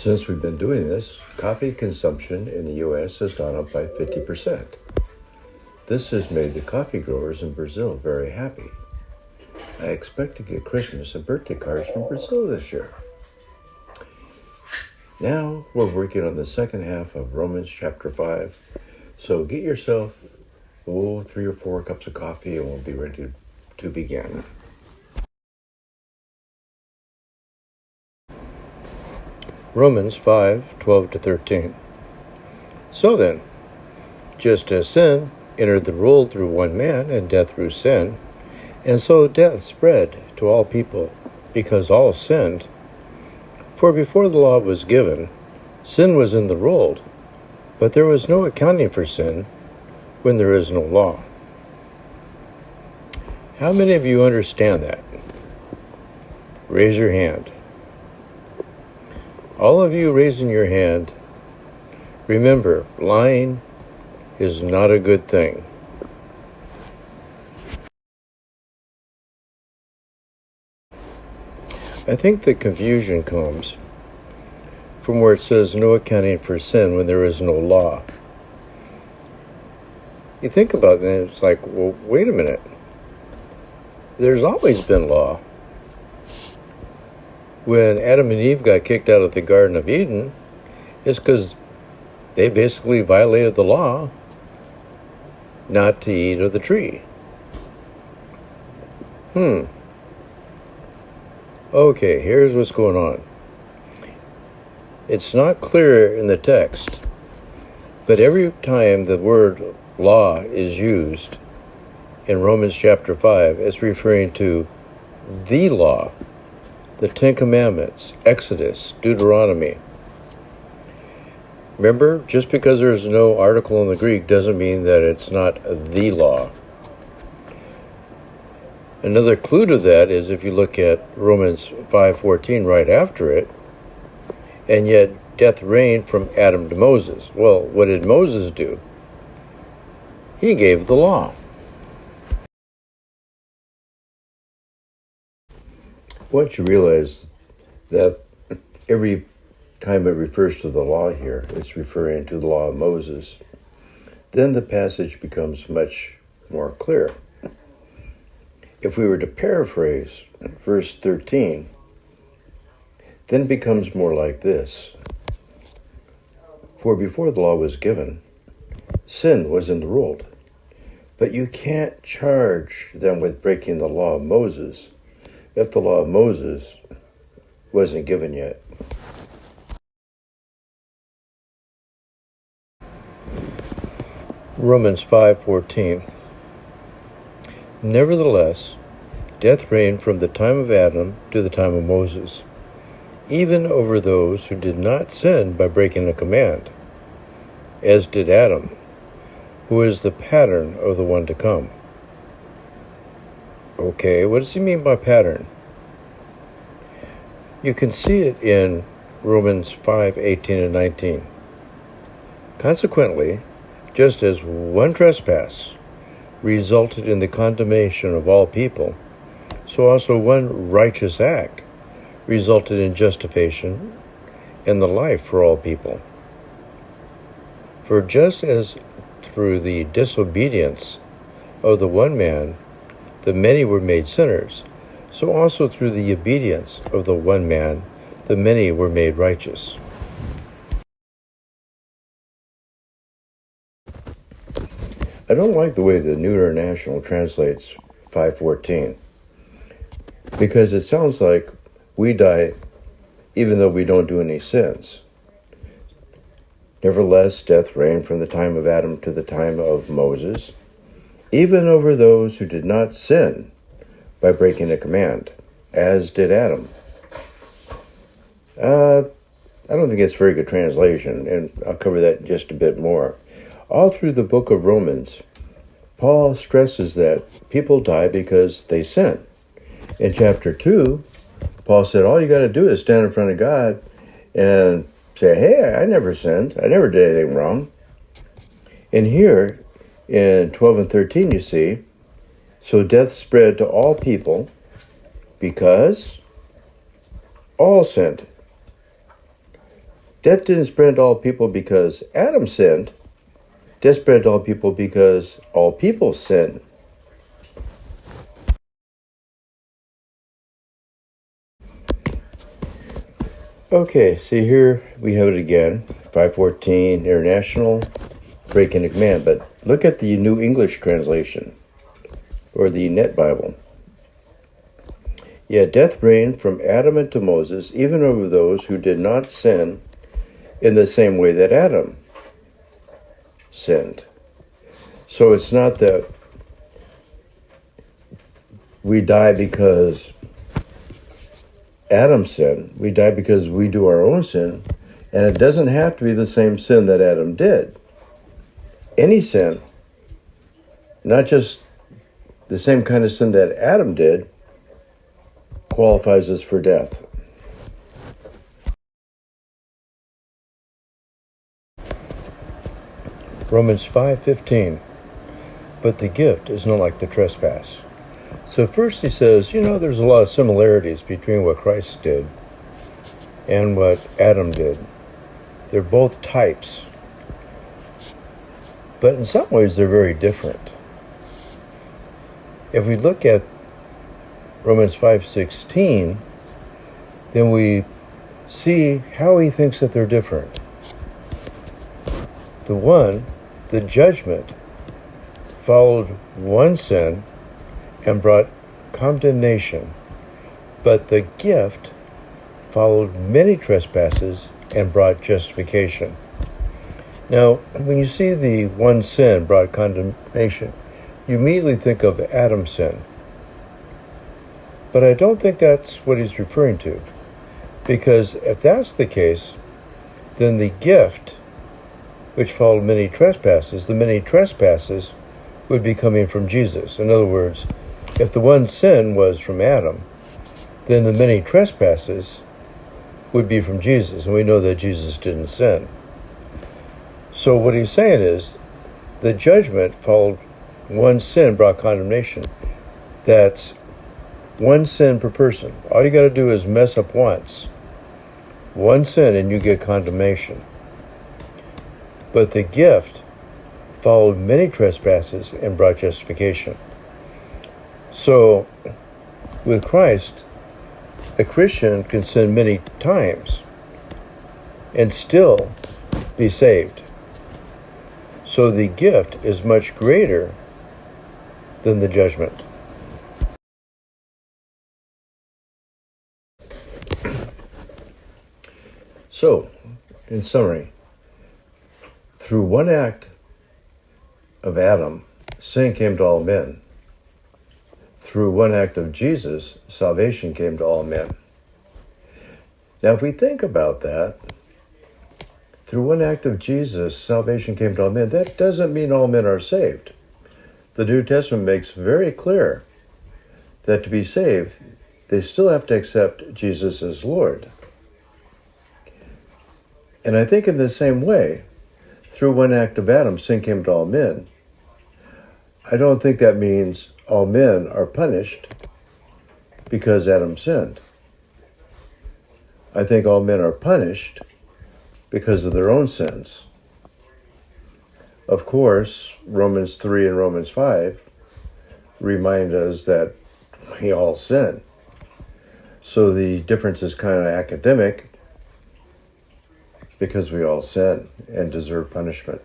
Since we've been doing this, coffee consumption in the U.S. has gone up by 50%. This has made the coffee growers in Brazil very happy. I expect to get Christmas and birthday cards from Brazil this year. Now we're working on the second half of Romans chapter 5. So get yourself 3 or 4 cups of coffee and we'll be ready to begin. Romans 5:12-13. So then, just as sin entered the world through one man, and death through sin, and so death spread to all people, because all sinned. For before the law was given, sin was in the world, but there was no accounting for sin when there is no law. How many of you understand that? Raise your hand. All of you raising your hand, remember, lying is not a good thing. I think the confusion comes from where it says no accounting for sin when there is no law. You think about it and it's like, well, wait a minute. There's always been law. When Adam and Eve got kicked out of the Garden of Eden, it's because they basically violated the law not to eat of the tree. Okay, here's what's going on. It's not clear in the text, but every time the word law is used in Romans chapter 5, it's referring to the law. The Ten Commandments, Exodus, Deuteronomy. Remember, just because there's no article in the Greek doesn't mean that it's not the law. Another clue to that is if you look at Romans 5:14 right after it, and yet death reigned from Adam to Moses. Well, what did Moses do? He gave the law. Once you realize that every time it refers to the law here, it's referring to the law of Moses, then the passage becomes much more clear. If we were to paraphrase verse 13, then it becomes more like this. For before the law was given, sin was in the world, but you can't charge them with breaking the law of Moses if the law of Moses wasn't given yet. Romans 5:14. Nevertheless, death reigned from the time of Adam to the time of Moses, even over those who did not sin by breaking a command, as did Adam, who is the pattern of the one to come. Okay, what does he mean by pattern? You can see it in Romans 5:18 and 19. Consequently, just as one trespass resulted in the condemnation of all people, so also one righteous act resulted in justification and the life for all people. For just as through the disobedience of the one man the many were made sinners, so also through the obedience of the one man the many were made righteous. I don't like the way the New International translates 5:14, because it sounds like we die even though we don't do any sins. Nevertheless, death reigned from the time of Adam to the time of Moses, even over those who did not sin by breaking a command, as did Adam. I don't think it's a very good translation, and I'll cover that just a bit more. All through the book of Romans, Paul stresses that people die because they sin. In chapter 2, Paul said, all you got to do is stand in front of God and say, hey, I never sinned. I never did anything wrong. And here, in 12 and 13, you see, so death spread to all people because all sinned. Death didn't spread to all people because Adam sinned. Death spread to all people because all people sinned. Okay, see here we have it again, 514 International, breaking a command. But look at the New English Translation, or the Net Bible. Yet death reigned from Adam unto Moses, even over those who did not sin in the same way that Adam sinned. So it's not that we die because Adam sinned. We die because we do our own sin, and it doesn't have to be the same sin that Adam did. Any sin, not just the same kind of sin that Adam did, qualifies us for death. Romans 5:15. But the gift is not like the trespass. So first he says, there's a lot of similarities between what Christ did and what Adam did. They're both types. But in some ways they're very different. If we look at Romans 5:16, then we see how he thinks that they're different. The judgment, followed one sin and brought condemnation, but the gift followed many trespasses and brought justification. Now, when you see the one sin brought condemnation, you immediately think of Adam's sin. But I don't think that's what he's referring to, because if that's the case, then the gift, which followed many trespasses, the many trespasses would be coming from Jesus. In other words, if the one sin was from Adam, then the many trespasses would be from Jesus, and we know that Jesus didn't sin. So what he's saying is, the judgment followed one sin brought condemnation. That's one sin per person. All you got to do is mess up once. One sin and you get condemnation. But the gift followed many trespasses and brought justification. So, with Christ, a Christian can sin many times and still be saved. So the gift is much greater than the judgment. So, in summary, through one act of Adam, sin came to all men. Through one act of Jesus, salvation came to all men. Now, if we think about that, through one act of Jesus, salvation came to all men. That doesn't mean all men are saved. The New Testament makes very clear that to be saved, they still have to accept Jesus as Lord. And I think in the same way, through one act of Adam, sin came to all men. I don't think that means all men are punished because Adam sinned. I think all men are punished because of their own sins. Of course, Romans 3 and Romans 5 remind us that we all sin. So the difference is kind of academic because we all sin and deserve punishment.